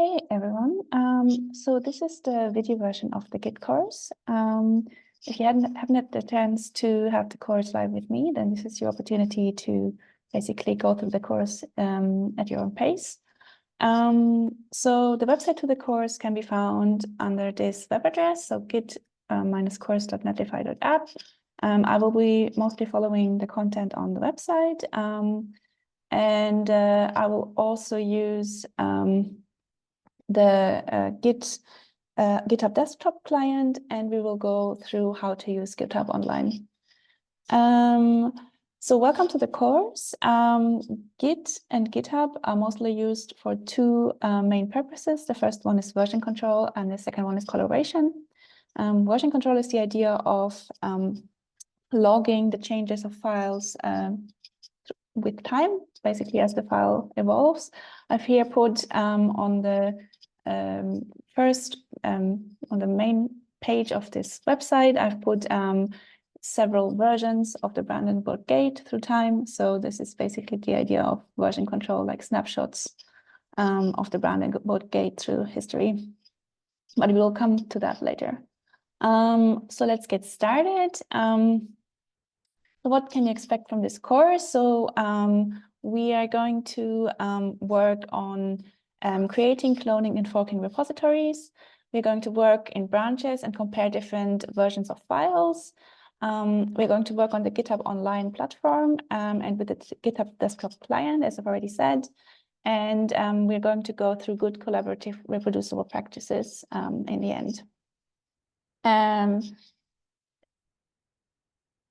Hey everyone, so this is the video version of the Git course. If you haven't had the chance to have the course live with me, then this is your opportunity to basically go through the course at your own pace. So the website to the course can be found under this web address, so git-course.netlify.app. I will be mostly following the content on the website, and I will also use the GitHub desktop client, and we will go through how to use GitHub online. So welcome to the course. Git and GitHub are mostly used for two main purposes. The first one is version control, and the second one is collaboration. Version control is the idea of logging the changes of files with time, basically as the file evolves. I've here put on the on the main page of this website, I've put several versions of the Brandenburg Gate through time. So this is basically the idea of version control, like snapshots of the Brandenburg Gate through history. But we will come to that later. So let's get started. So what can you expect from this course? So we are going to work on creating, cloning, and forking repositories. We're going to work in branches and compare different versions of files. We're going to work on the GitHub Online platform and with the GitHub desktop client, as I've already said. And we're going to go through good collaborative reproducible practices in the end.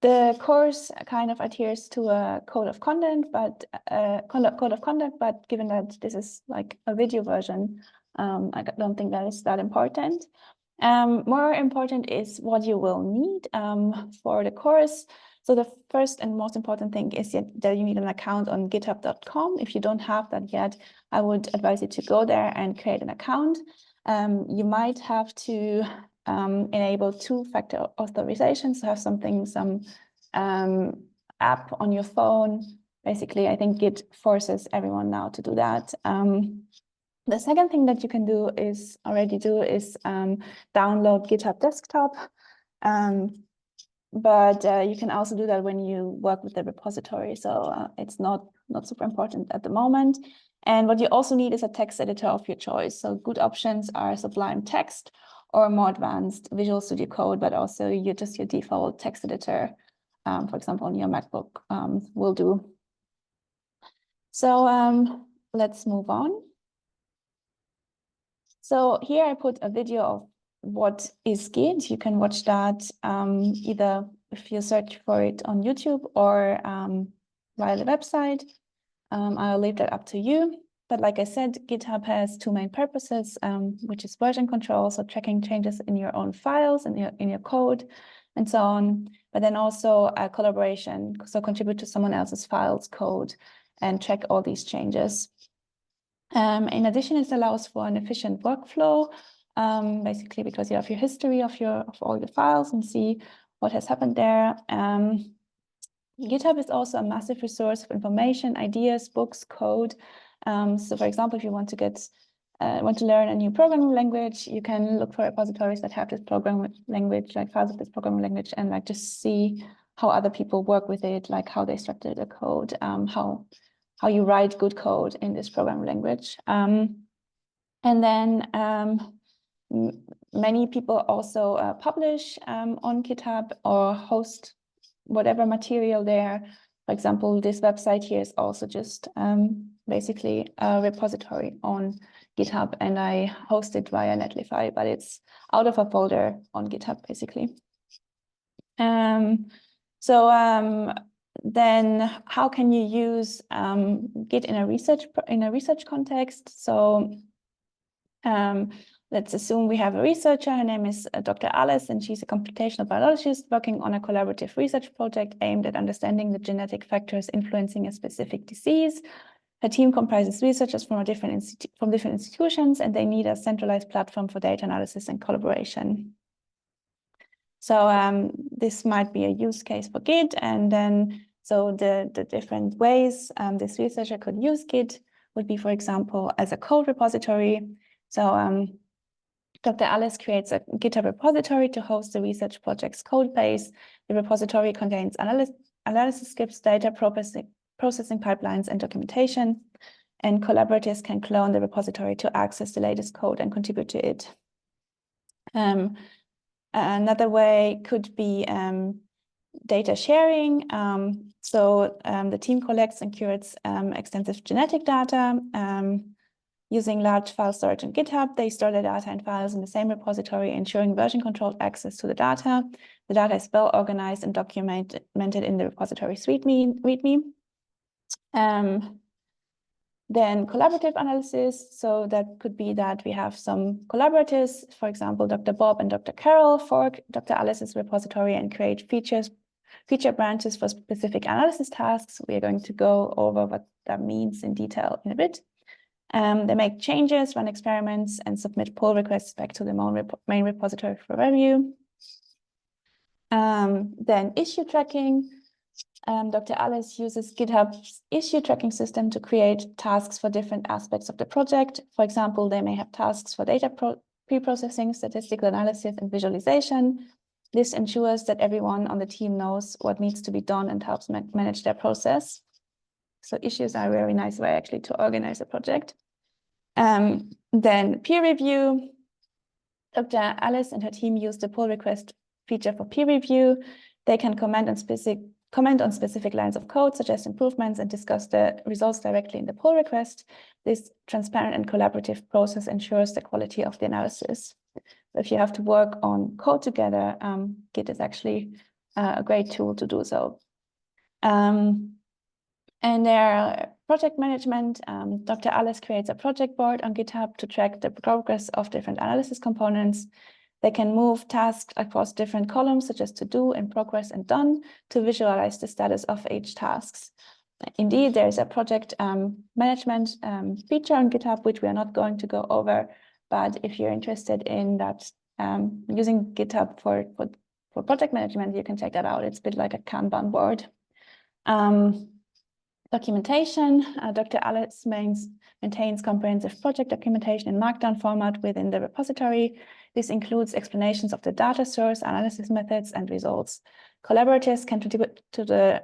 The course kind of adheres to a code of conduct, but given that this is like a video version, I don't think that is that important. More important is what you will need for the course. So the first and most important thing is that you need an account on github.com. If you don't have that yet, I would advise you to go there and create an account. You might have to enable two-factor authorization, so have some app on your phone. Basically, I think Git forces everyone now to do that. The second thing that you can do is download GitHub desktop, but you can also do that when you work with the repository, so it's not super important at the moment. And what you also need is a text editor of your choice. So good options are Sublime Text or more advanced Visual Studio Code, but also your default text editor, for example, on your MacBook will do. So let's move on. So here I put a video of what is Git. You can watch that either if you search for it on YouTube or via the website. I'll leave that up to you. But like I said, GitHub has two main purposes, which is version control, so tracking changes in your own files and in your code and so on. But then also collaboration, so contribute to someone else's files, code, and track all these changes. In addition, it allows for an efficient workflow, basically because you have your history of all your files and see what has happened there. GitHub is also a massive resource of information, ideas, books, code. So for example, if you want to learn a new programming language, you can look for repositories that have this programming language, like files of this programming language, and like just see how other people work with it, like how they structure the code, how you write good code in this programming language. And then many people also publish on GitHub or host whatever material there. For example, this website here is also just basically a repository on GitHub, and I host it via Netlify, but it's out of a folder on GitHub, basically. Then how can you use Git in a research context? So let's assume we have a researcher. Her name is Dr. Alice, and she's a computational biologist working on a collaborative research project aimed at understanding the genetic factors influencing a specific disease. Her team comprises researchers from different institutions, and they need a centralized platform for data analysis and collaboration. So this might be a use case for Git, and then so the different ways this researcher could use Git would be, for example, as a code repository. So Dr. Alice creates a GitHub repository to host the research project's code base. The repository contains analysis scripts, data processing pipelines, and documentation. And collaborators can clone the repository to access the latest code and contribute to it. Another way could be data sharing. The team collects and curates extensive genetic data. Using large file storage on GitHub, they store the data and files in the same repository, ensuring version-controlled access to the data. The data is well organized and documented in the repository README. Then collaborative analysis. So that could be that we have some collaborators, for example, Dr. Bob and Dr. Carol fork Dr. Alice's repository and create feature branches for specific analysis tasks. We are going to go over what that means in detail in a bit. They make changes, run experiments, and submit pull requests back to the main repository for review. Then issue tracking. Dr. Alice uses GitHub's issue tracking system to create tasks for different aspects of the project. For example, they may have tasks for data pre-processing, statistical analysis, and visualization. This ensures that everyone on the team knows what needs to be done and helps manage their process. So issues are a very nice way actually to organize a project. Then peer review. Dr. Alice and her team use the pull request feature for peer review. They can comment on specific lines of code, suggest improvements, and discuss the results directly in the pull request. This transparent and collaborative process ensures the quality of the analysis. If you have to work on code together, Git is actually a great tool to do so. And their project management, Dr. Alice creates a project board on GitHub to track the progress of different analysis components. They can move tasks across different columns, such as to do, in progress, and done, to visualize the status of each task. Indeed, there is a project management feature on GitHub, which we are not going to go over. But if you're interested in that, using GitHub for project management, you can check that out. It's a bit like a Kanban board. Documentation. Dr. Alice maintains comprehensive project documentation in Markdown format within the repository. This includes explanations of the data source, analysis methods, and results. Collaborators can contribute to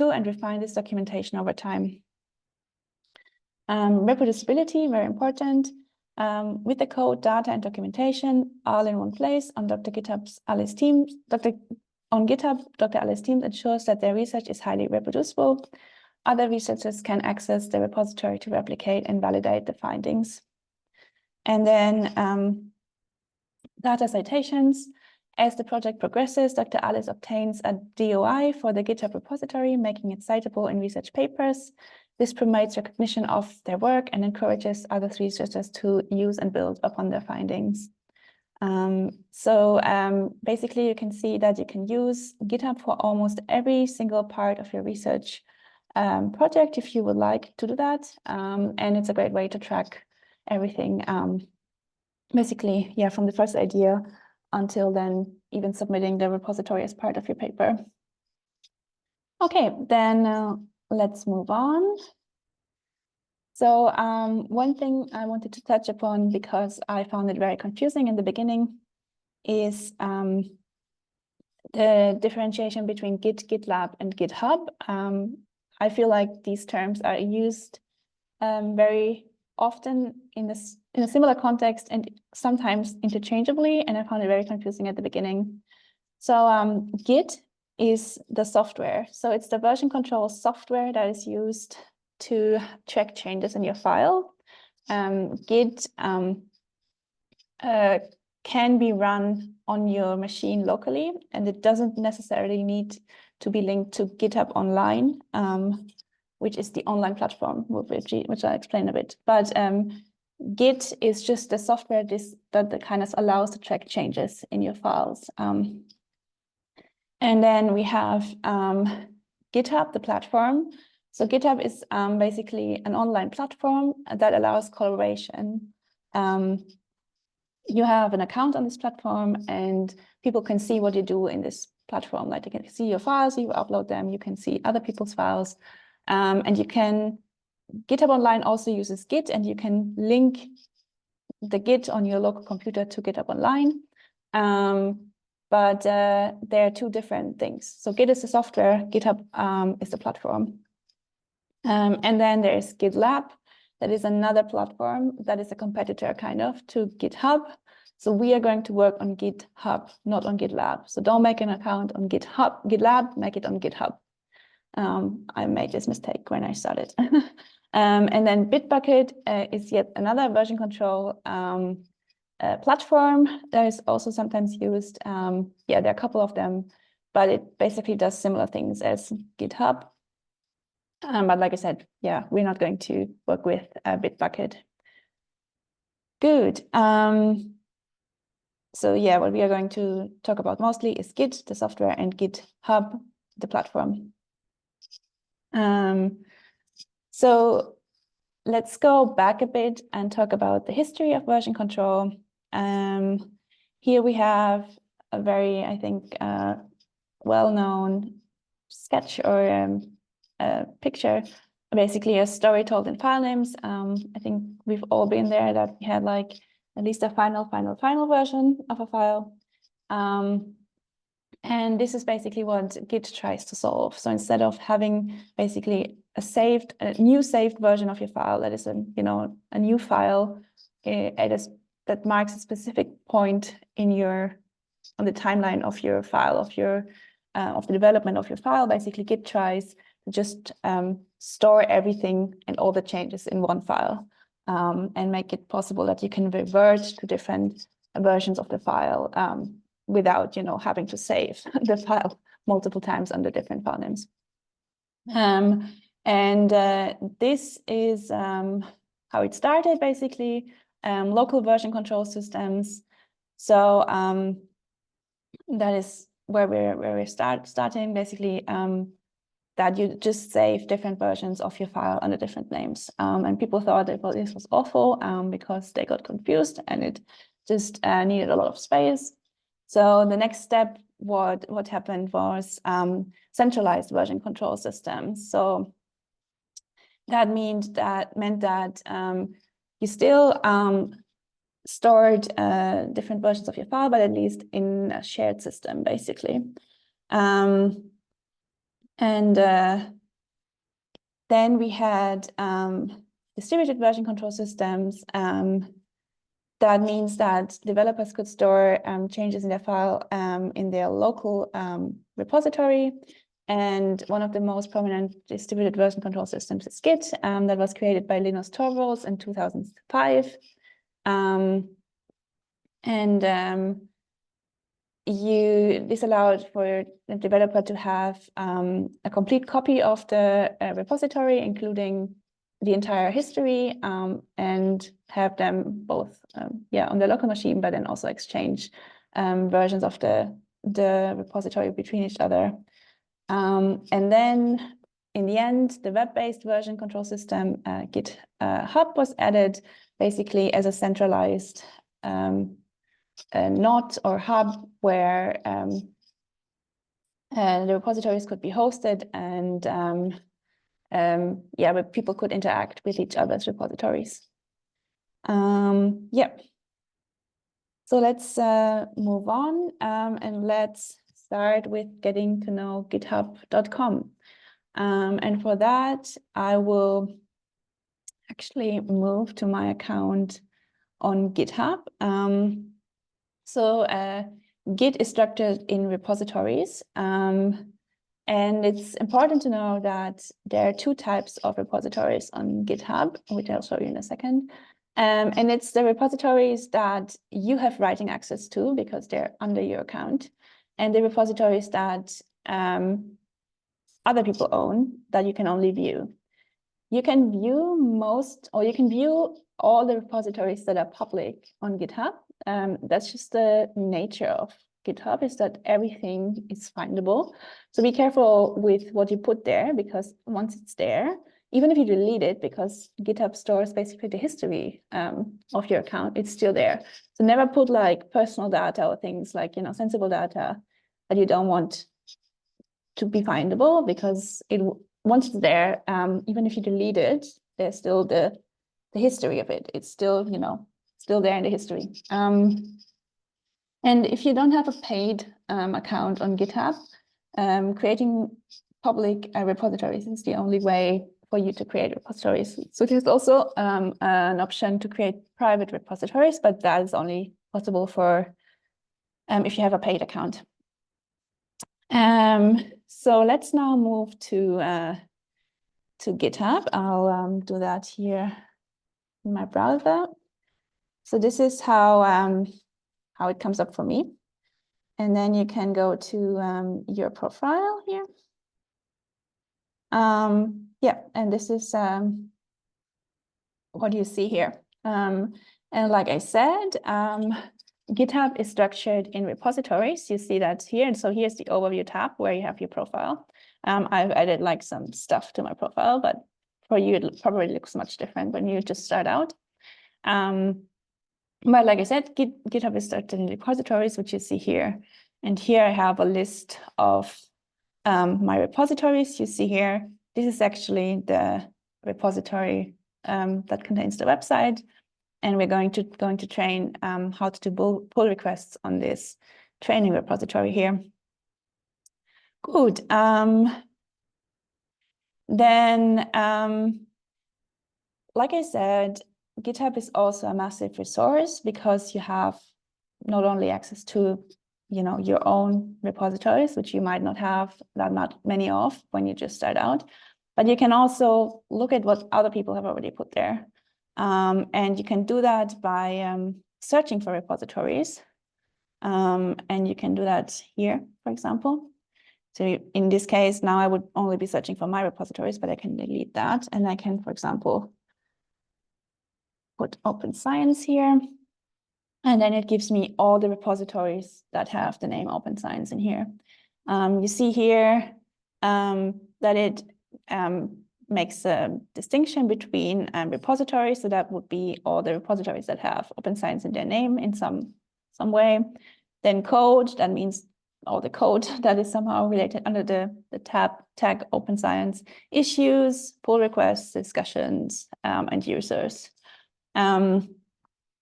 and refine this documentation over time. Reproducibility, very important. With the code, data, and documentation all in one place on Dr. Alice team ensures that their research is highly reproducible. Other researchers can access the repository to replicate and validate the findings. And then data citations. As the project progresses, Dr. Alice obtains a DOI for the GitHub repository, making it citable in research papers. This promotes recognition of their work and encourages other researchers to use and build upon their findings. Basically, you can see that you can use GitHub for almost every single part of your research project if you would like to do that. And it's a great way to track everything. Basically, yeah, from the first idea until then, even submitting the repository as part of your paper. Okay, then let's move on. So one thing I wanted to touch upon, because I found it very confusing in the beginning, is the differentiation between Git, GitLab, and GitHub. I feel like these terms are used very often in a similar context and sometimes interchangeably, and I found it very confusing at the beginning. So Git is the software. So it's the version control software that is used to track changes in your file. Git can be run on your machine locally, and it doesn't necessarily need to be linked to GitHub Online, which is the online platform, which I'll explain a bit. But Git is just the software that kind of allows to track changes in your files. And then we have GitHub, the platform. So GitHub is basically an online platform that allows collaboration. You have an account on this platform, and people can see what you do in this platform. Like, they can see your files, you upload them, you can see other people's files. And GitHub Online also uses Git, and you can link the Git on your local computer to GitHub Online. But they're two different things. So Git is the software, GitHub is the platform. And then there's GitLab, that is another platform that is a competitor kind of to GitHub. So we are going to work on GitHub, not on GitLab. So don't make an account on GitLab, make it on GitHub. I made this mistake when I started. And then Bitbucket is yet another version control platform that is also sometimes used. Yeah, there are a couple of them, but it basically does similar things as GitHub. But like I said, yeah, we're not going to work with Bitbucket. Good. So yeah, what we are going to talk about mostly is Git, the software, and GitHub, the platform. So let's go back a bit and talk about the history of version control. Here we have a very, I think, well-known sketch or a picture, basically a story told in file names. I think we've all been there, that we had like at least a final version of a file. And this is basically what Git tries to solve. So instead of having basically a new saved version of your file that is a new file, that marks a specific point in on the timeline of your file, of the development of your file, basically Git tries to just store everything and all the changes in one file, and make it possible that you can revert to different versions of the file without having to save the file multiple times under different file names. And this is how it started, basically. Local version control systems. So that is where we're starting, basically, that you just save different versions of your file under different names. And people thought that this was awful because they got confused and it just needed a lot of space. So the next step, what happened was centralized version control systems. So that meant that you still stored different versions of your file, but at least in a shared system, basically. And then we had distributed version control systems. That means that developers could store changes in their file in their local repository. And one of the most prominent distributed version control systems is Git, that was created by Linus Torvalds in 2005. This allowed for the developer to have a complete copy of the repository, including the entire history, and have them both on the local machine, but then also exchange versions of the repository between each other. And then in the end, the web-based version control system, GitHub, was added basically as a centralized node or hub where the repositories could be hosted, and where people could interact with each other's repositories. So let's move on, and let's start with getting to know github.com. And for that, I will actually move to my account on GitHub. So Git is structured in repositories. And it's important to know that there are two types of repositories on GitHub, which I'll show you in a second. And it's the repositories that you have writing access to because they're under your account, and the repositories that other people own that you can only view. You can view all the repositories that are public on GitHub. That's just the nature of GitHub, is that everything is findable. So be careful with what you put there, because once it's there, even if you delete it, because GitHub stores basically the history of your account, it's still there. So never put like personal data or things like, sensible data that you don't want to be findable, because once it's there, even if you delete it, there's still the history of it. It's still, still there in the history. And if you don't have a paid account on GitHub, creating public repositories is the only way for you to create repositories. So there's also an option to create private repositories, but that is only possible for if you have a paid account. So let's now move to GitHub. I'll do that here in my browser. So this is how it comes up for me. And then you can go to your profile here. Yeah, and this is what you see here. And like I said, GitHub is structured in repositories. You see that here. And so here's the overview tab where you have your profile. I've added like some stuff to my profile, but for you, it probably looks much different when you just start out. But like I said, GitHub is structured in repositories, which you see here. And here I have a list of my repositories. You see here, this is actually the repository that contains the website. And we're going to train how to do pull requests on this training repository here. Good. Then, like I said, GitHub is also a massive resource because you have not only access to your own repositories, which you might not have that many of when you just start out, but you can also look at what other people have already put there. And you can do that by searching for repositories. And you can do that here, for example. So in this case, now I would only be searching for my repositories, but I can delete that. And I can, for example, put Open Science here. And then it gives me all the repositories that have the name Open Science in here. You see here that it makes a distinction between repositories. So that would be all the repositories that have Open Science in their name in some way. Then code, that means all the code that is somehow related under the tag Open Science, issues, pull requests, discussions, and users.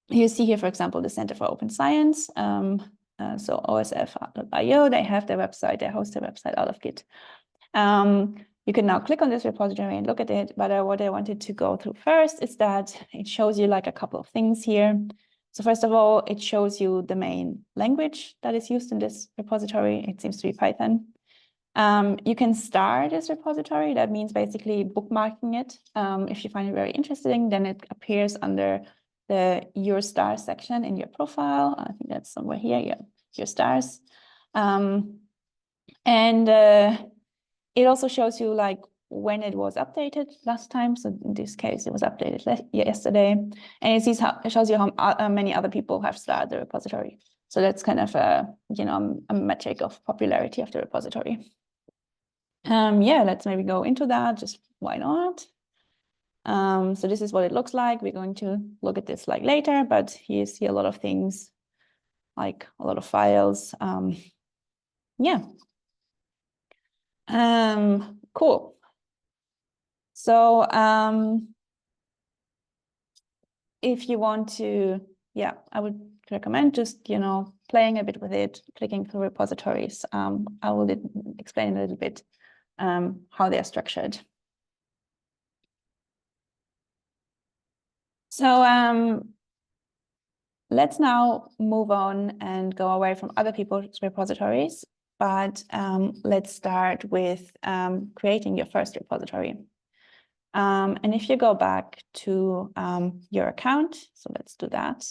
You see here, for example, the Center for Open Science. So osf.io, they have their website, they host their website out of Git. You can now click on this repository and look at it, but what I wanted to go through first is that it shows you like a couple of things here. So first of all, it shows you the main language that is used in this repository. It seems to be Python. You can start this repository. That means basically bookmarking it. If you find it very interesting, then it appears under the Your Stars section in your profile. I think that's somewhere here, yeah, Your Stars. It also shows you like when it was updated last time. So in this case, it was updated yesterday. And it shows you how many other people have started the repository. So that's kind of a metric of popularity of the repository. Yeah, let's maybe go into that, just why not? So this is what it looks like. We're going to look at this like later, but you see a lot of things, like a lot of files. Yeah. Cool. So if you want to, yeah, I would recommend just, playing a bit with it, clicking through repositories. I will explain a little bit how they're structured. So let's now move on and go away from other people's repositories, but let's start with creating your first repository. And if you go back to your account, so let's do that.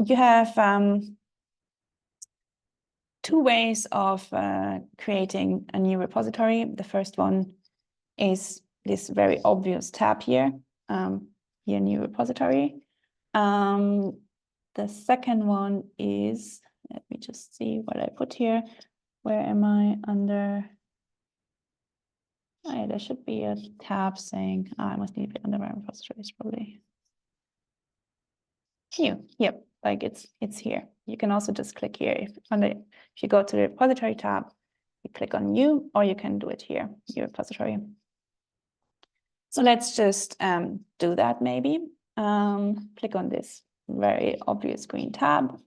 You have two ways of creating a new repository. The first one is this very obvious tab here, your new repository. The second one is, let me just see what I put here. Where am I under? Oh, there should be a tab saying, I must need to be under my repositories probably. Here, yep, like it's here. You can also just click here. If you go to the repository tab, you click on new, or you can do it here, your repository. So let's just do that maybe. Click on this very obvious green tab.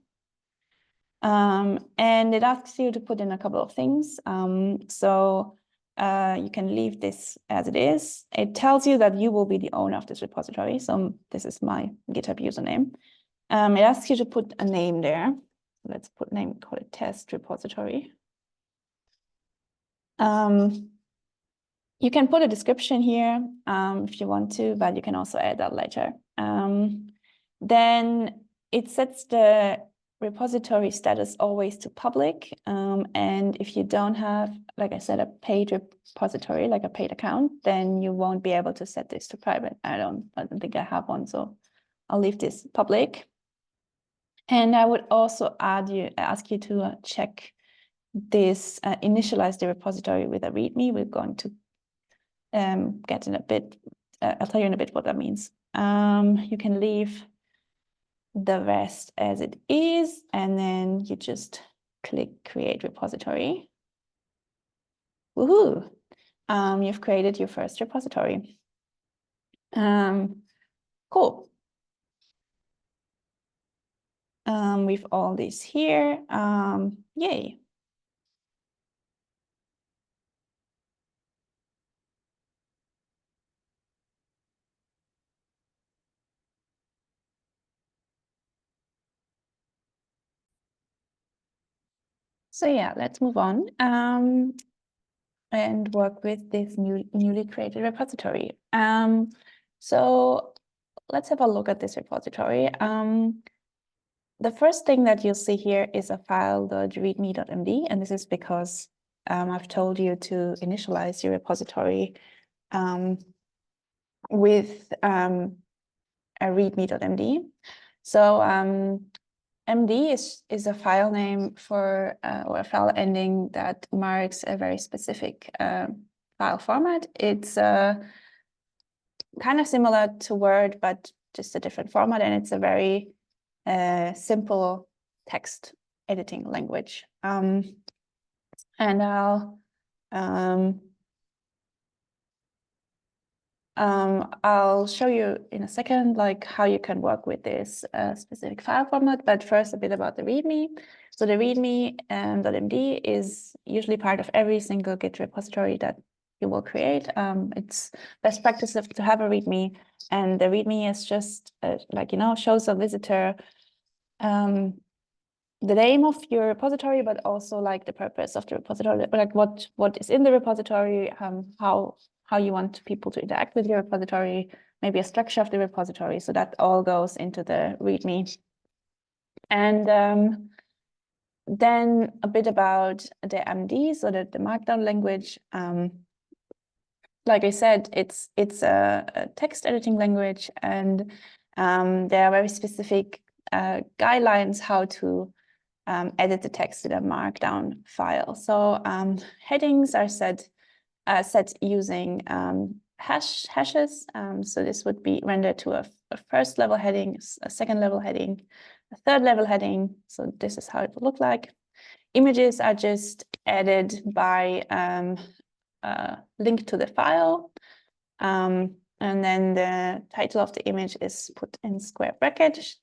And it asks you to put in a couple of things. You can leave this as it is. It tells you that you will be the owner of this repository. So this is my GitHub username. It asks you to put a name there. Let's put name, call it test repository. You can put a description here if you want to, but you can also add that later. Then it sets the repository status always to public. And if you don't have, like I said, a paid repository, like a paid account, then you won't be able to set this to private. I don't think I have one, so I'll leave this public. And I would also ask you to check this, initialize the repository with a README. We're going to get in a bit, I'll tell you in a bit what that means. You can leave the rest as it is, and then you just click create repository. Woohoo! You've created your first repository. Cool. We've all these here. Yay. So yeah, let's move on and work with this newly created repository. So let's have a look at this repository. The first thing that you'll see here is a file.readme.md, and this is because I've told you to initialize your repository with a readme.md. So MD is a file name for or a file ending that marks a very specific file format. It's kind of similar to Word, but just a different format, and it's a very simple text editing language. And I'll show you in a second like how you can work with this specific file format, but first a bit about the README. So the README.md is usually part of every single Git repository that you will create. It's best practice to have a README, and the README is just shows a visitor the name of your repository, but also like the purpose of the repository, like what is in the repository, how you want people to interact with your repository, maybe a structure of the repository. So that all goes into the README. And then a bit about the MD, so that the Markdown language. Like I said, it's a text editing language, and there are very specific guidelines how to edit the text in a Markdown file. So headings are set using hashes. So this would be rendered to a first level heading, a second level heading, a third level heading. So this is how it will look like. Images are just added by link to the file. And then the title of the image is put in square brackets.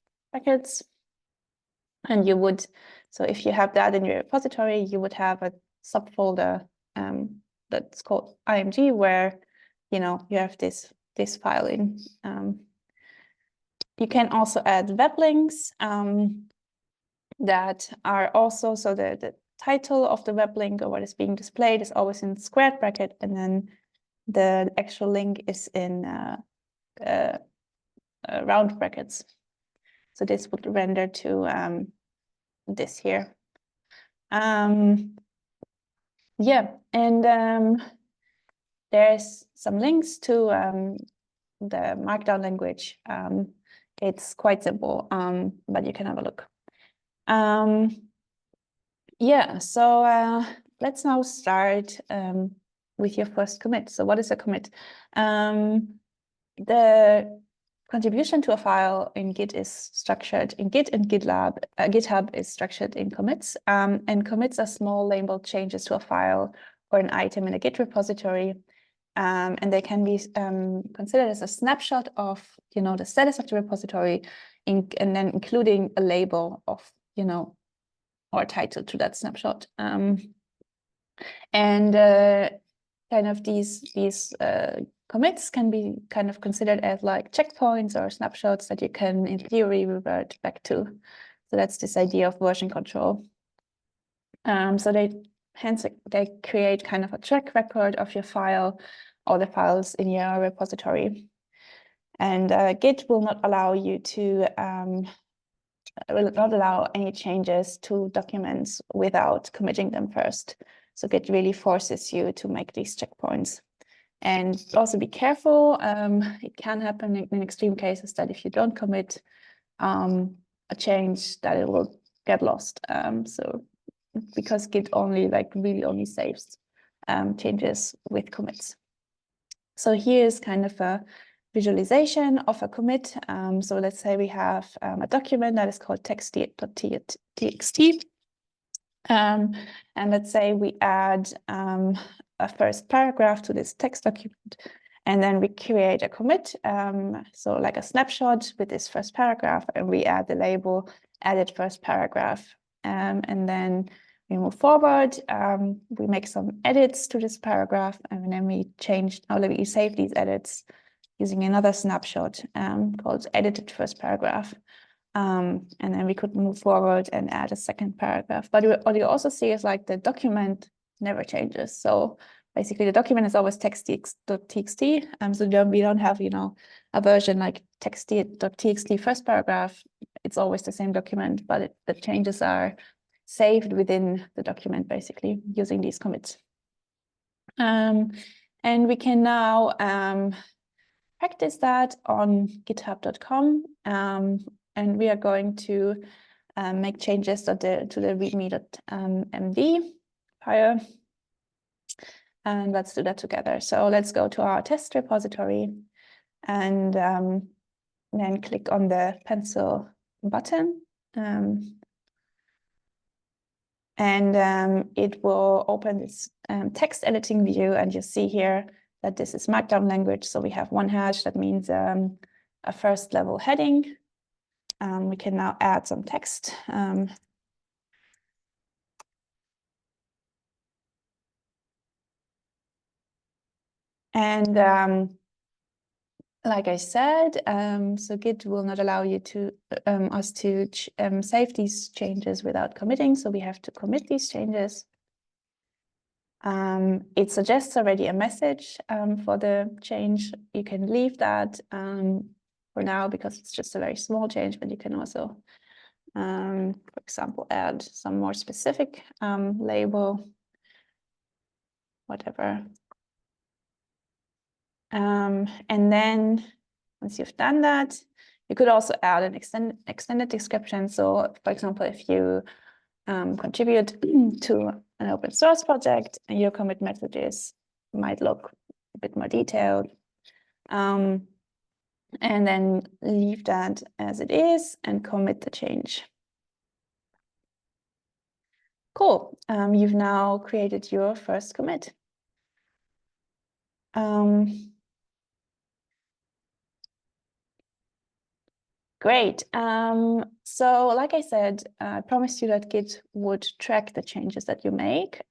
And you would, so if you have that in your repository, you would have a subfolder that's called img, where you have this file in. You can also add web links that are also, so the title of the web link or what is being displayed is always in squared bracket, and then the actual link is in round brackets. So this would render to this here. Yeah, and there's some links to the Markdown language. It's quite simple, but you can have a look. Yeah, so let's now start with your first commit. So what is a commit? The contribution to a file in Git is structured in Git, and GitHub is structured in commits. And commits are small labeled changes to a file or an item in a Git repository. and they can be considered as a snapshot of, the status of the repository, and then including a label of, or title to that snapshot. And kind of these commits can be kind of considered as like checkpoints or snapshots that you can, in theory, revert back to. So that's this idea of version control. So they create kind of a track record of your file or the files in your repository. And Git will not allow you to will not allow any changes to documents without committing them first. So Git really forces you to make these checkpoints. And also be careful. It can happen in extreme cases that if you don't commit a change, that it will get lost. So because Git really only saves changes with commits. So here's kind of a visualization of a commit. So let's say we have a document that is called text.txt. And let's say we add a first paragraph to this text document, and then we create a commit, so like a snapshot with this first paragraph, and we add the label added first paragraph. And then we move forward, we make some edits to this paragraph, and then we save these edits using another snapshot called edited first paragraph. And then we could move forward and add a second paragraph. But what you also see is like the document never changes. So basically the document is always text.txt. So we don't have, a version like text.txt first paragraph. It's always the same document, but the changes are saved within the document, basically, using these commits. And we can now practice that on github.com. And we are going to make changes to the readme.md file. And let's do that together. So let's go to our test repository and then click on the pencil button. And it will open this text editing view, and you see here that this is Markdown language. So we have one hash, that means a first level heading. We can now add some text. Like I said, so Git will not allow you to us to save these changes without committing. So we have to commit these changes. It suggests already a message for the change. You can leave that for now because it's just a very small change, but you can also, for example, add some more specific label, whatever. And then once you've done that, you could also add an extended description. So for example, if you contribute to an open source project, and your commit messages might look a bit more detailed. And then leave that as it is and commit the change. Cool. You've now created your first commit. Great. So like I said, I promised you that Git would track the changes that you make.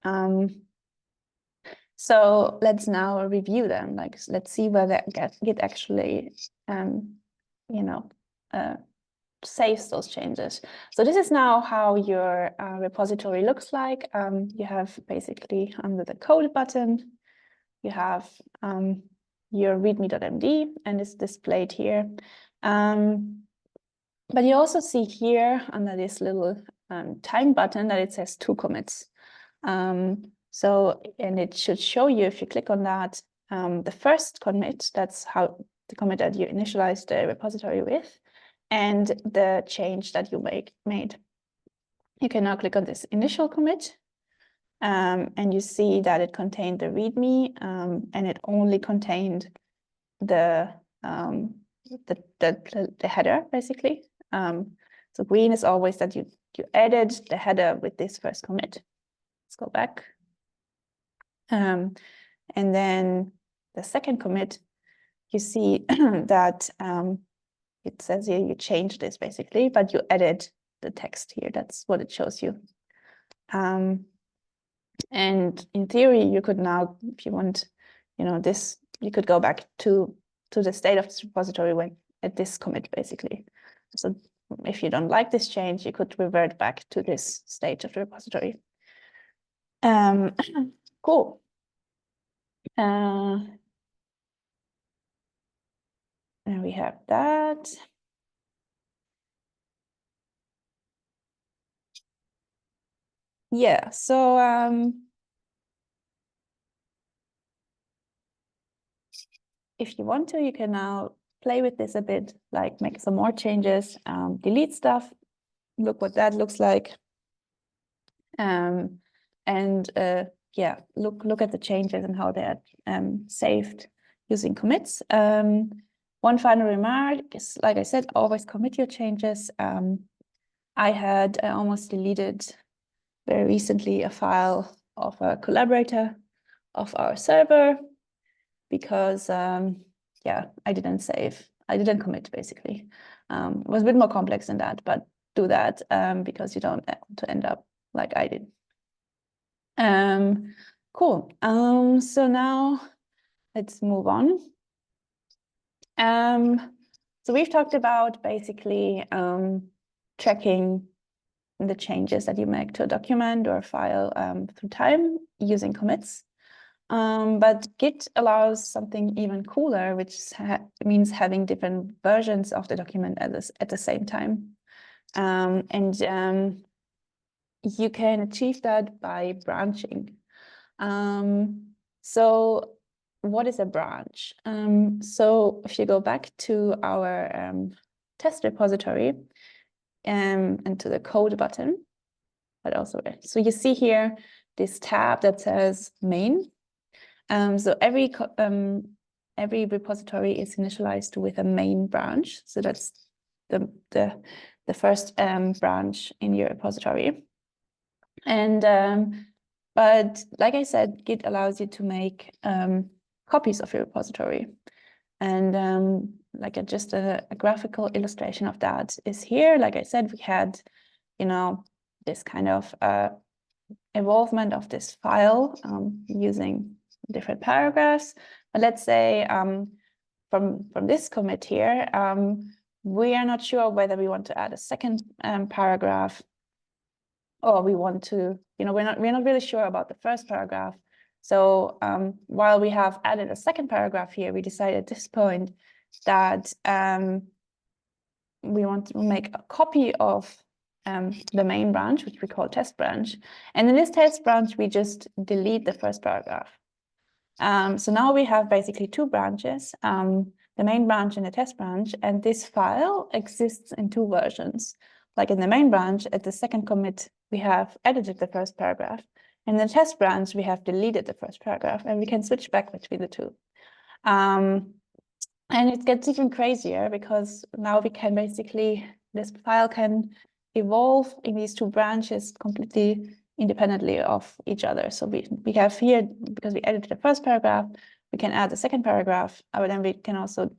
So let's now review them. Let's see whether Git actually, saves those changes. So this is now how your repository looks like. You have basically under the code button, you have your readme.md, and it's displayed here. But you also see here under this little time button that it says 2 commits. And it should show you, if you click on that, the first commit, that's how the commit that you initialized the repository with, and the change that you made. You can now click on this initial commit, and you see that it contained the README, and it only contained the header, basically. So green is always that you added the header with this first commit. Let's go back. And then the second commit, you see that it says here you changed this basically, but you added the text here. That's what it shows you. And in theory, you could now, if you want, this, you could go back to the state of this repository when at this commit basically. So if you don't like this change, you could revert back to this state of the repository. Cool. And we have that. Yeah, so if you want to, you can now play with this a bit, like make some more changes, delete stuff, look what that looks like. Yeah, look at the changes and how they're saved using commits. One final remark is, like I said, always commit your changes. I almost deleted very recently a file of a collaborator of our server because, yeah, I didn't commit basically. It was a bit more complex than that, but do that because you don't want to end up like I did. Cool. So now let's move on. So we've talked about basically tracking the changes that you make to a document or a file through time using commits. But Git allows something even cooler, which means having different versions of the document at the same time. You can achieve that by branching. So what is a branch? So if you go back to our test repository and to the code button, but also, so you see here this tab that says main. So every repository is initialized with a main branch. So that's the first branch in your repository. And but like I said, Git allows you to make copies of your repository. And just a graphical illustration of that is here. Like I said, we had, this kind of involvement of this file using different paragraphs. But let's say from this commit here, we are not sure whether we want to add a second paragraph, or we want to, we're not really sure about the first paragraph. So while we have added a second paragraph here, we decided at this point that we want to make a copy of the main branch, which we call test branch. And in this test branch, we just delete the first paragraph. So now we have basically two branches, the main branch and the test branch, and this file exists in two versions. Like in the main branch, at the second commit, we have edited the first paragraph. In the test branch, we have deleted the first paragraph, and we can switch back between the two. And it gets even crazier because now we can basically, this file can evolve in these two branches completely independently of each other. So we have here, because we edited the first paragraph, we can add the second paragraph, but then we can also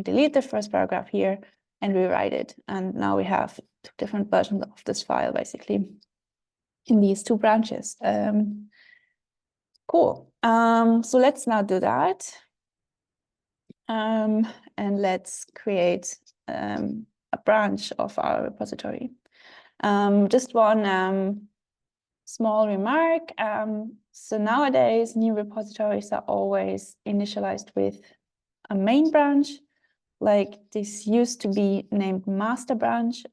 delete the first paragraph here and rewrite it. And now we have two different versions of this file basically in these two branches. Cool. So let's now do that. And let's create a branch of our repository. Just one small remark. So nowadays, new repositories are always initialized with a main branch. Like this used to be named master branch.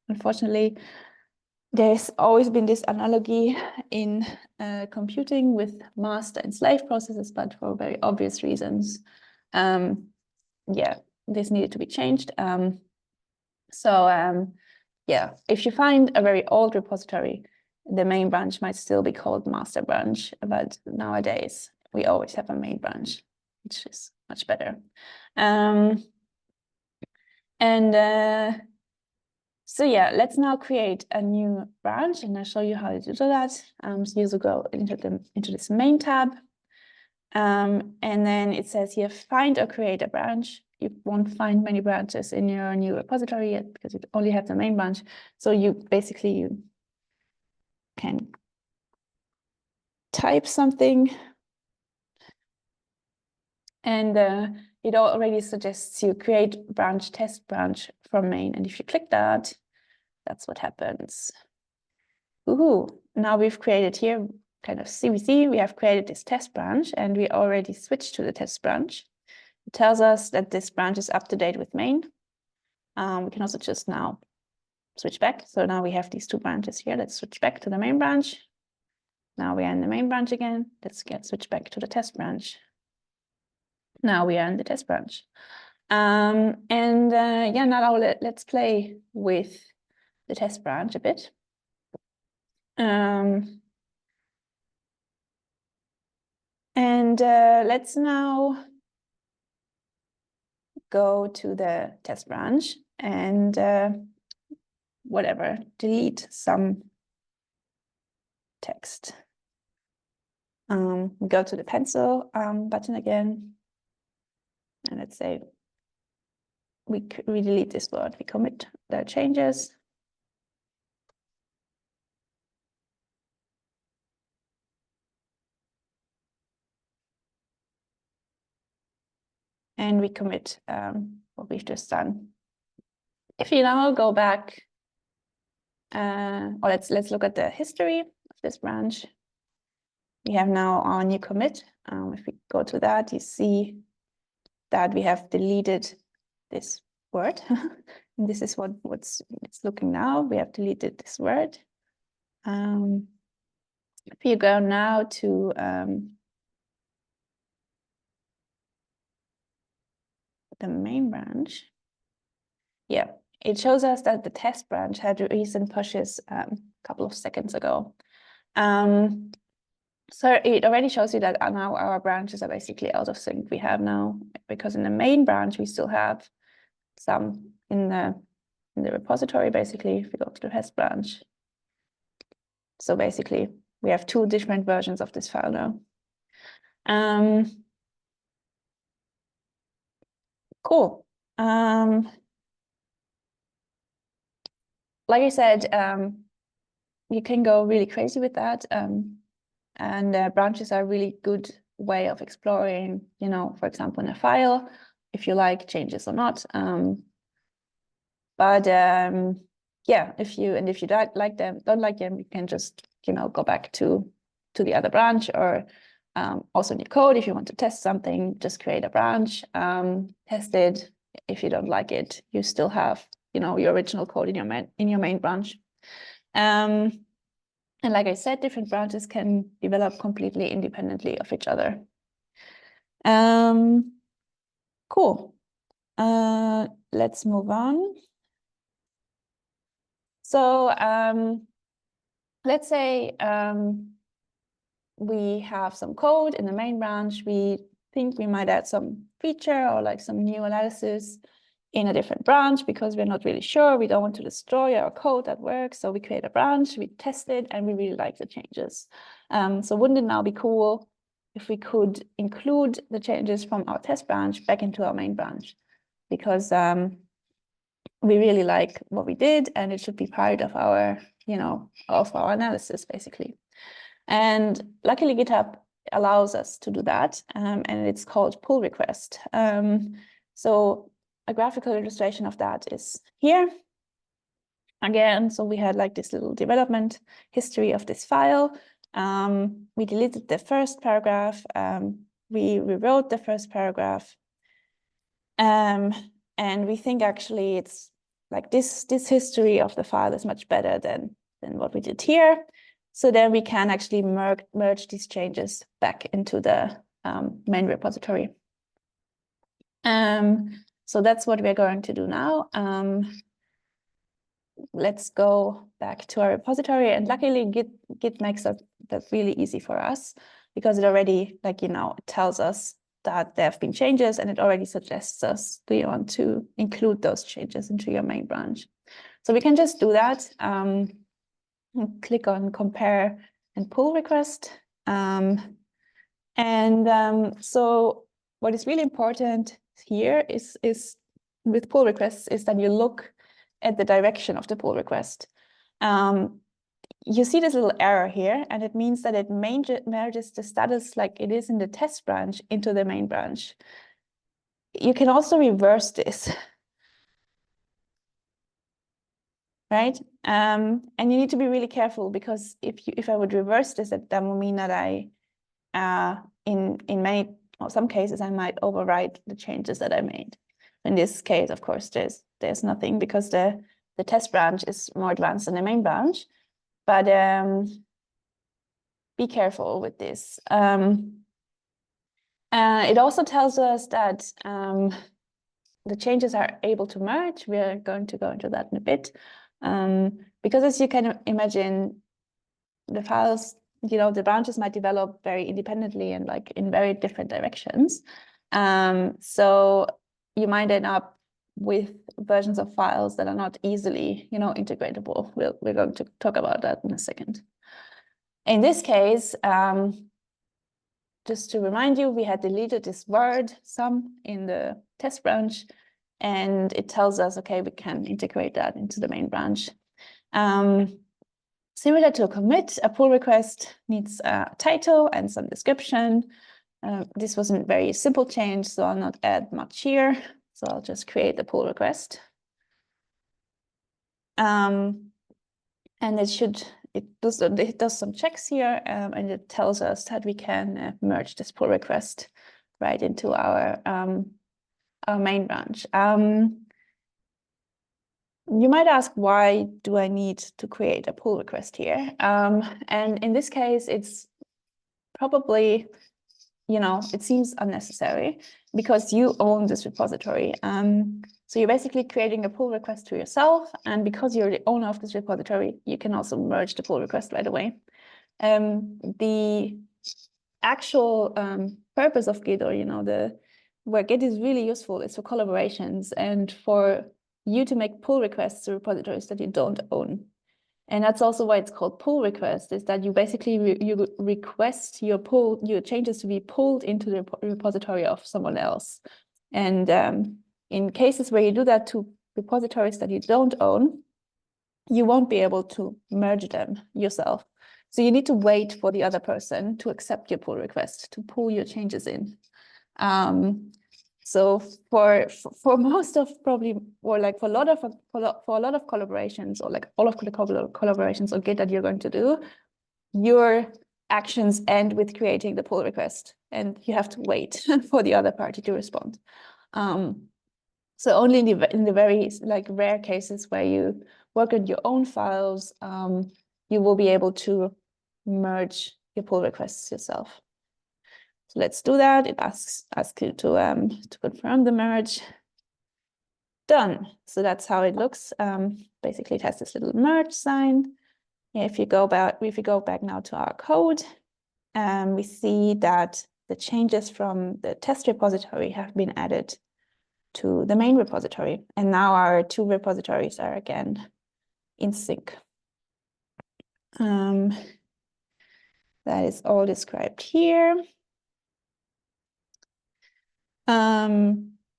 Unfortunately, there's always been this analogy in computing with master and slave processes, but for very obvious reasons, yeah, this needed to be changed. Yeah, if you find a very old repository, the main branch might still be called master branch, but nowadays we always have a main branch, which is much better. So yeah, let's now create a new branch, and I'll show you how to do that. So you go into this main tab, And then it says here, find or create a branch. You won't find many branches in your new repository yet because you only have the main branch. So you basically can type something, and it already suggests you create branch, test branch from main. And if you click that, that's what happens. Woohoo! Now we've created here kind of CVC. We have created this test branch, and we already switched to the test branch. It tells us that this branch is up to date with main. We can also just now switch back. So now we have these two branches here. Let's switch back to the main branch. Now we are in the main branch again. Let's switch back to the test branch. Now we are in the test branch. Yeah, now let's play with the test branch a bit. Let's now go to the test branch and delete some text. Go to the pencil button again, and let's say we delete this word. We commit the changes. And we commit what we've just done. If you now go back, or let's look at the history of this branch. We have now our new commit. If we go to that, you see that we have deleted this word. And this is what's it's looking now. We have deleted this word. If you go now to the main branch, yeah, it shows us that the test branch had recent pushes a couple of seconds ago. So it already shows you that now our branches are basically out of sync. We have now, because in the main branch, we still have some in the repository, basically, if we go to the test branch. So basically, we have two different versions of this file now. Cool. Like I said, you can go really crazy with that. And branches are a really good way of exploring, for example, in a file, if you like changes or not. Yeah, if you don't like them, you can just, go back to the other branch, or also in your code, if you want to test something, just create a branch, test it. If you don't like it, you still have, your original code in your main branch. And like I said, different branches can develop completely independently of each other. Cool. Let's move on. So let's say we have some code in the main branch. We think we might add some feature or like some new analysis in a different branch because we're not really sure. We don't want to destroy our code that works. So we create a branch, we test it, and we really like the changes. So wouldn't it now be cool if we could include the changes from our test branch back into our main branch? Because we really like what we did, and it should be part of our, of our analysis, basically. And luckily, GitHub allows us to do that, and it's called pull request. So a graphical illustration of that is here. Again, so we had like this little development history of this file. We deleted the first paragraph. We rewrote the first paragraph. And we think actually it's like this history of the file is much better than what we did here. So then we can actually merge these changes back into the main repository. So that's what we're going to do now. Let's go back to our repository, and luckily Git makes that really easy for us, because it already, like, it tells us that there have been changes, and it already suggests us, do you want to include those changes into your main branch? So we can just do that. Click on compare and pull request. And so what is really important here is with pull requests is that you look at the direction of the pull request. You see this little arrow here, and it means that it merges the status like it is in the test branch into the main branch. You can also reverse this, right? And you need to be really careful, because if I would reverse this, that would mean that I in many or some cases I might overwrite the changes that I made. In this case, of course, there's nothing, because the test branch is more advanced than the main branch. But be careful with this. It also tells us that the changes are able to merge. We are going to go into that in a bit. Because as you can imagine, the files, the branches might develop very independently and like in very different directions. So you might end up with versions of files that are not easily, integratable. We're going to talk about that in a second. In this case, just to remind you, we had deleted this word sum in the test branch, and it tells us, okay, we can integrate that into the main branch. Similar to a commit, a pull request needs a title and some description. This was a very simple change, so I'll not add much here. So I'll just create the pull request. And it does some checks here, and it tells us that we can merge this pull request right into our main branch. You might ask, why do I need to create a pull request here? And in this case, it's probably, it seems unnecessary, because you own this repository. So you're basically creating a pull request to yourself, and because you're the owner of this repository, you can also merge the pull request right away. The actual purpose of Git, or where Git is really useful, is for collaborations and for you to make pull requests to repositories that you don't own. And that's also why it's called pull request, is that you basically you request your changes to be pulled into the repository of someone else. And in cases where you do that to repositories that you don't own, you won't be able to merge them yourself. So you need to wait for the other person to accept your pull request, to pull your changes in. So for most of probably, or like for a lot of collaborations, or like all of the collaborations on Git that you're going to do, your actions end with creating the pull request, and you have to wait for the other party to respond. So only in the very rare cases where you work on your own files, you will be able to merge your pull requests yourself. So let's do that. It asks you to confirm the merge. Done. So that's how it looks. Basically, it has this little merge sign. If you go back now to our code, we see that the changes from the test repository have been added to the main repository, and now our two repositories are again in sync. That is all described here.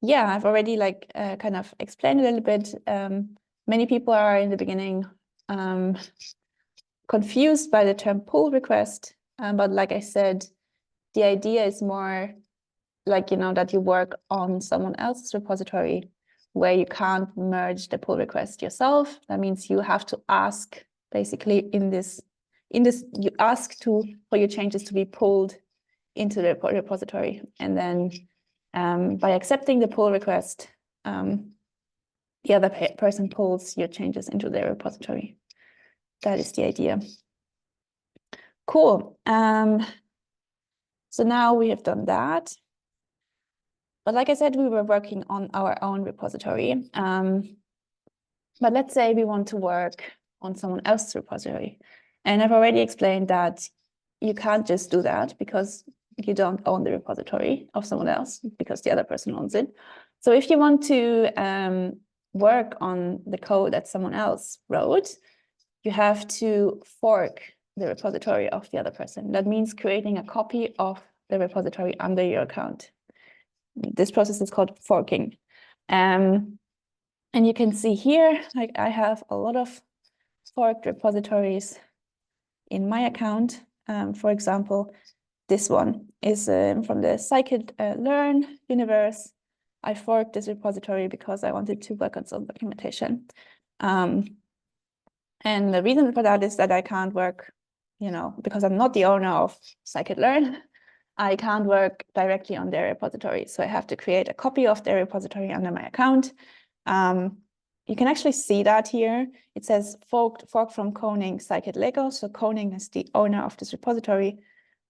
Yeah, I've already kind of explained a little bit. Many people are in the beginning confused by the term pull request, but like I said, the idea is more that you work on someone else's repository where you can't merge the pull request yourself. That means you have to ask, basically in this you ask for your changes to be pulled into the repository, and then by accepting the pull request, the other person pulls your changes into their repository. That is the idea. Cool. So now we have done that. But like I said, we were working on our own repository. But let's say we want to work on someone else's repository. And I've already explained that you can't just do that, because you don't own the repository of someone else, because the other person owns it. So if you want to work on the code that someone else wrote, you have to fork the repository of the other person. That means creating a copy of the repository under your account. This process is called forking. And you can see here, like I have a lot of forked repositories in my account. For example, this one is from the scikit-learn universe. I forked this repository because I wanted to work on some documentation. And the reason for that is that I can't work, because I'm not the owner of scikit-learn, I can't work directly on their repository. So I have to create a copy of their repository under my account. You can actually see that here. It says fork from Koning scikit-lego. So Koning is the owner of this repository,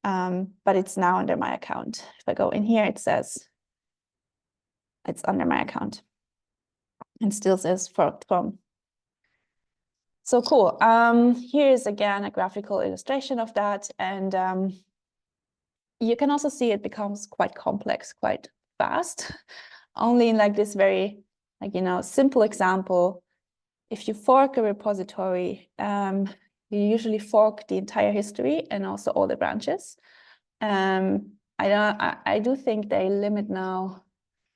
but it's now under my account. If I go in here, it says it's under my account and still says forked from. So cool. Here's again a graphical illustration of that. And you can also see it becomes quite complex, quite fast. Only in like this very, simple example, if you fork a repository, you usually fork the entire history and also all the branches. I do think they limit now,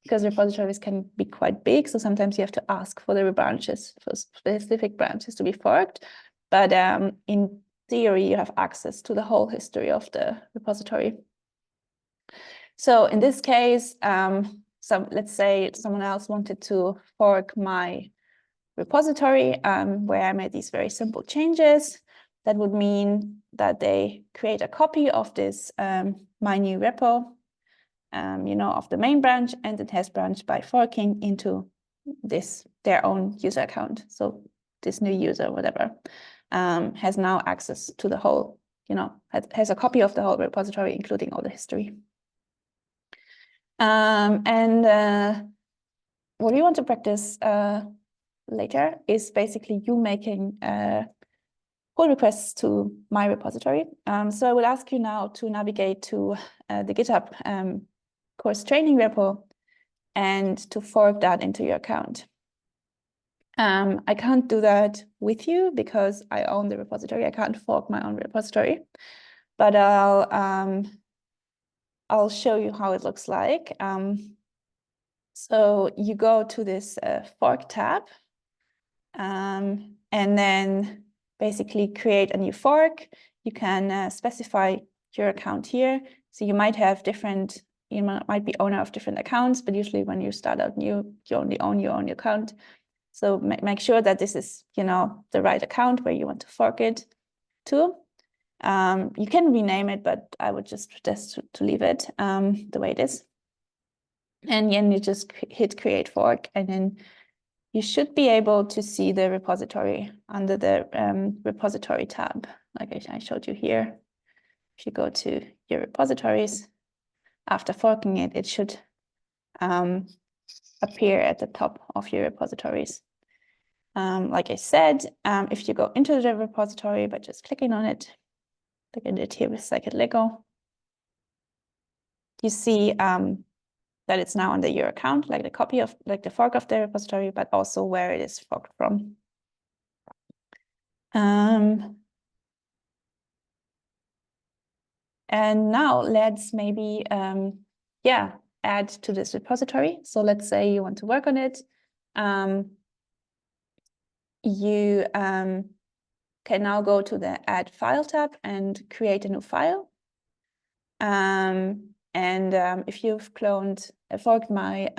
because repositories can be quite big, so sometimes you have to ask for the branches, for specific branches to be forked. But in theory, you have access to the whole history of the repository. So in this case, let's say someone else wanted to fork my repository where I made these very simple changes. That would mean that they create a copy of this my new repo, of the main branch and the test branch by forking into their own user account. So this new user, whatever, has now access to the whole, has a copy of the whole repository, including all the history. What we want to practice later is basically you making pull requests to my repository. So I will ask you now to navigate to the GitHub course training repo and to fork that into your account. I can't do that with you because I own the repository. I can't fork my own repository, but I'll show you how it looks like. So you go to this fork tab, and then basically create a new fork. You can specify your account here. So you might have different, you might be owner of different accounts, but usually when you start out new, you only own your own account. So make sure that this is, the right account where you want to fork it to. You can rename it, but I would just suggest to leave it the way it is. And then you just hit create fork, and then you should be able to see the repository under the repository tab, like I showed you here. If you go to your repositories, after forking it, it should appear at the top of your repositories. Like I said, if you go into the repository by just clicking on it, look at it here with scikit-lego, you see that it's now under your account, like the copy of, like the fork of the repository, but also where it is forked from. And now let's maybe, add to this repository. So let's say you want to work on it. You can now go to the Add File tab and create a new file. If you've forked my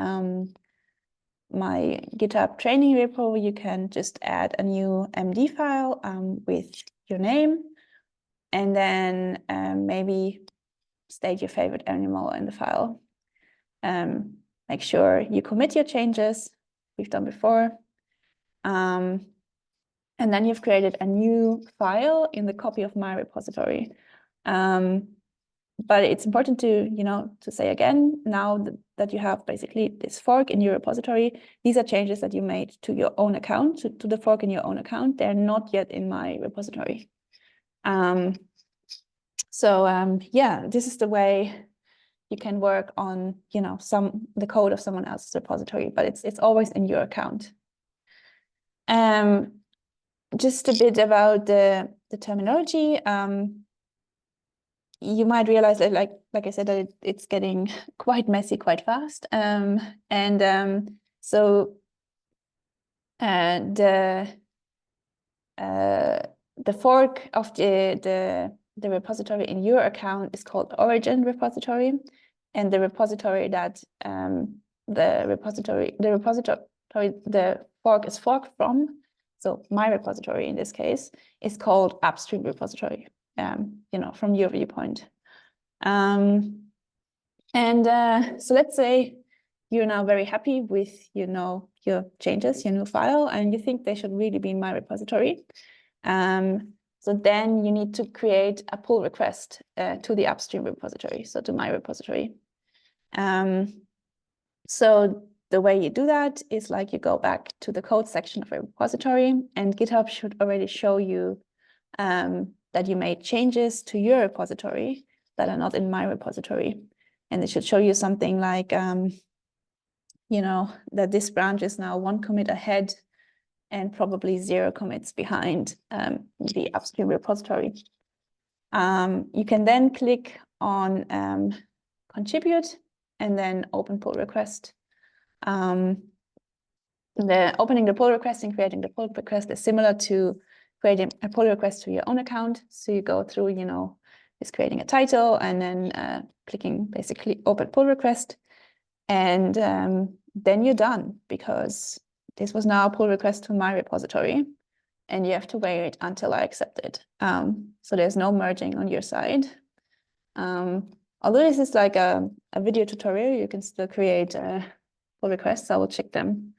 my GitHub training repo, you can just add a new MD file with your name, and then maybe state your favorite animal in the file. Make sure you commit your changes, we've done before. And then you've created a new file in the copy of my repository. But it's important to, to say again, now that you have basically this fork in your repository, these are changes that you made to your own account, to the fork in your own account. They're not yet in my repository. This is the way you can work on, the code of someone else's repository, but it's always in your account. Just a bit about the terminology. you might realize that, like I said, that it's getting quite messy quite fast. So the fork of the repository in your account is called origin repository, and the repository that the fork is forked from, so my repository in this case, is called upstream repository, from your viewpoint. So let's say you're now very happy with, your changes, your new file, and you think they should really be in my repository. So then you need to create a pull request to the upstream repository, so to my repository. So the way you do that is like you go back to the code section of a repository, and GitHub should already show you that you made changes to your repository that are not in my repository. And it should show you something like, that this branch is now 1 commit ahead and probably 0 commits behind the upstream repository. You can then click on contribute and then open pull request. Opening the pull request and creating the pull request is similar to creating a pull request to your own account. So you go through, just creating a title and then clicking basically open pull request. And then you're done, because this was now a pull request to my repository, and you have to wait until I accept it. So there's no merging on your side. Although this is like a video tutorial, you can still create pull requests. I will check them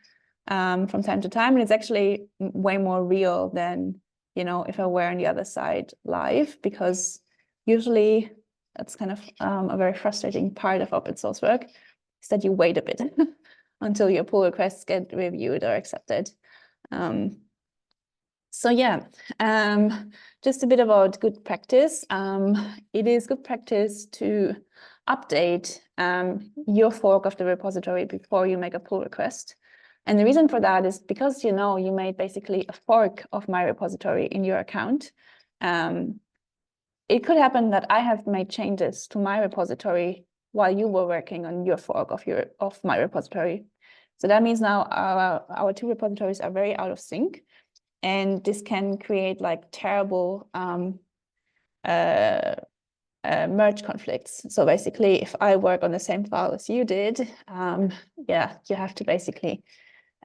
from time to time. And it's actually way more real than, if I were on the other side live, because usually that's kind of a very frustrating part of open source work, is that you wait a bit until your pull requests get reviewed or accepted. So yeah, just a bit about good practice. It is good practice to update your fork of the repository before you make a pull request. And the reason for that is because, you made basically a fork of my repository in your account. It could happen that I have made changes to my repository while you were working on your fork of my repository. So that means now our two repositories are very out of sync, and this can create like terrible merge conflicts. So basically, if I work on the same file as you did, you have to basically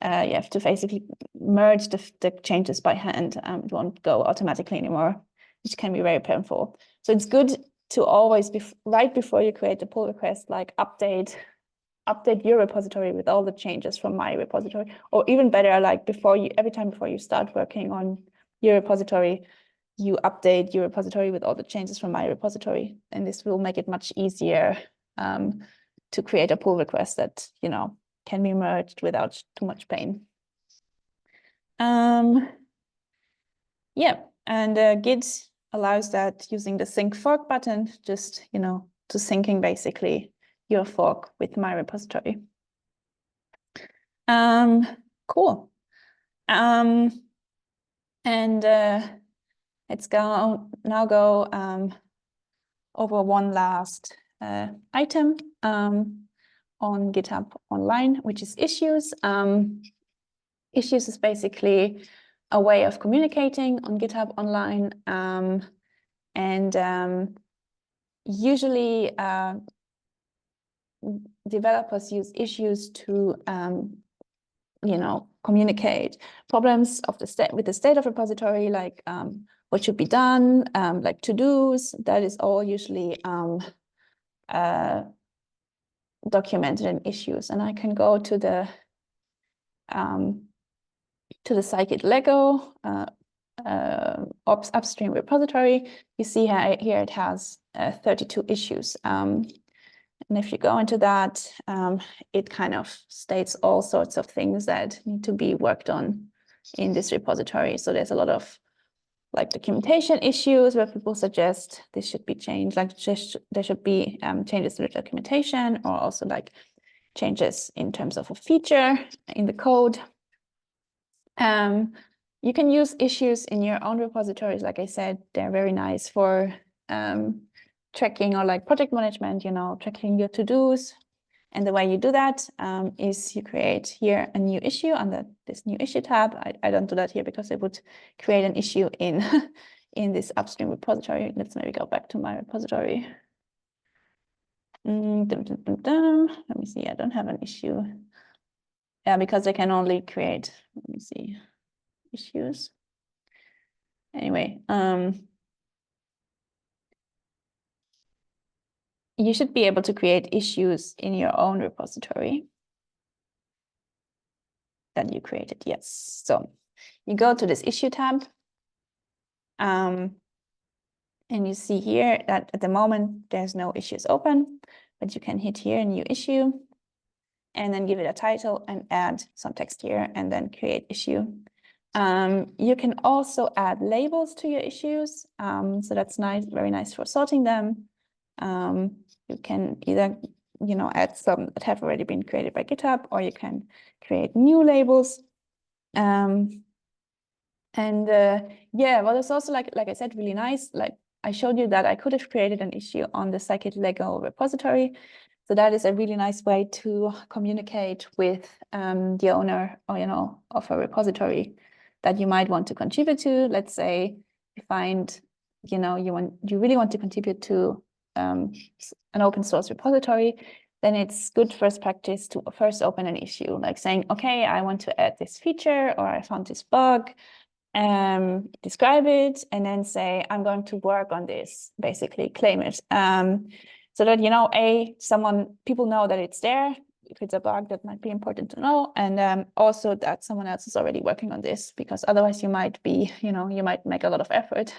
merge the changes by hand. It won't go automatically anymore, which can be very painful. So it's good to always right before you create the pull request, like update your repository with all the changes from my repository, or even better, like every time before you start working on your repository, you update your repository with all the changes from my repository, and this will make it much easier to create a pull request that can be merged without too much pain. And Git allows that using the sync fork button, just to syncing basically your fork with my repository. Cool. Let's now go over one last item on GitHub Online, which is issues. Issues is basically a way of communicating on GitHub Online, usually developers use issues to communicate problems of with the state of repository, like what should be done, like to-dos. That is all usually documented in issues. And I can go to the scikit Lego upstream repository. You see here it has 32 issues. And if you go into that, it kind of states all sorts of things that need to be worked on in this repository. So there's a lot of like documentation issues where people suggest this should be changed, like there should be changes to the documentation, or also like changes in terms of a feature in the code. You can use issues in your own repositories. Like I said, they're very nice for tracking or like project management, tracking your to-dos. And the way you do that is you create here a new issue under this new issue tab. I don't do that here because it would create an issue in, in this upstream repository. Let's maybe go back to my repository. Let me see, I don't have an issue. Yeah, because I can only create, let me see, issues. Anyway, you should be able to create issues in your own repository that you created, yes. So you go to this issue tab, and you see here that at the moment there's no issues open, but you can hit here, new issue, and then give it a title and add some text here and then create issue. You can also add labels to your issues. So that's nice, very nice for sorting them. You can either, add some that have already been created by GitHub, or you can create new labels. Yeah, well, it's also like I said, really nice. Like I showed you that I could have created an issue on the Scikit Lego repository. So that is a really nice way to communicate with the owner, or of a repository that you might want to contribute to. Let's say you find, you really want to contribute to an open source repository, then it's good first practice to first open an issue, like saying, okay, I want to add this feature, or I found this bug, describe it, and then say, I'm going to work on this, basically claim it. So that, people know that it's there. If it's a bug, that might be important to know. And also that someone else is already working on this, because otherwise you might be, you might make a lot of effort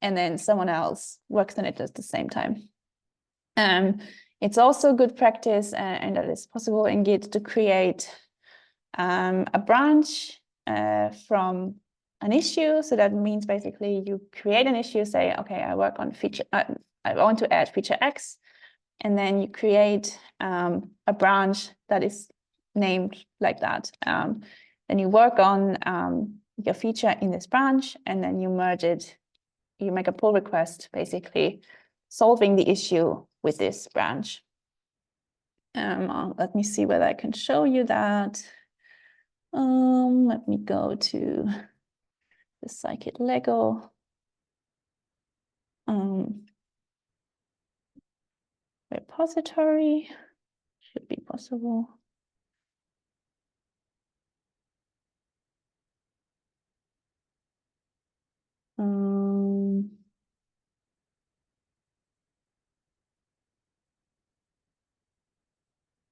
and then someone else works on it at the same time. It's also good practice, and that is possible in Git, to create a branch from an issue. So that means basically you create an issue, say, okay, I work on feature, I want to add feature X, and then you create a branch that is named like that. Then you work on your feature in this branch, and then you merge it. You make a pull request, basically solving the issue with this branch. Let me see whether I can show you that. Let me go to the Scikit Lego repository. Should be possible.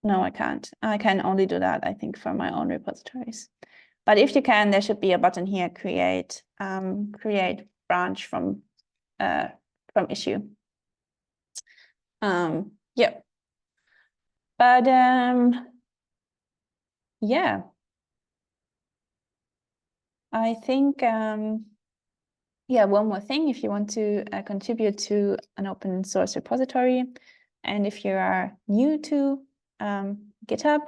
No, I can't. I can only do that, I think, for my own repositories. But if you can, there should be a button here, create branch from issue. Yeah. But yeah, I think yeah, one more thing, if you want to contribute to an open source repository, and if you are new to GitHub,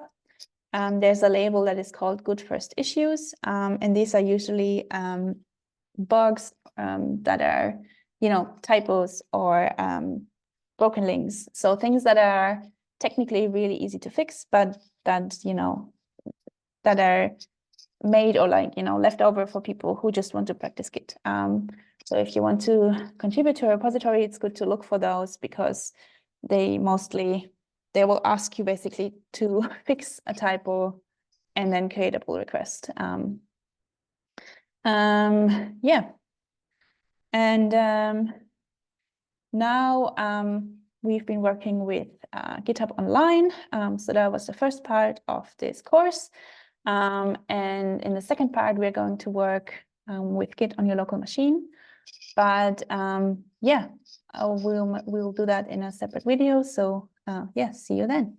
there's a label that is called Good First Issues, and these are usually bugs that are, typos or broken links. So things that are technically really easy to fix, but that, that are made or left over for people who just want to practice Git. So if you want to contribute to a repository, it's good to look for those, because they will ask you basically to fix a typo and then create a pull request. Yeah. And now we've been working with GitHub Online. So that was the first part of this course. And in the second part, we're going to work with Git on your local machine. But yeah, we'll do that in a separate video. So yeah, see you then.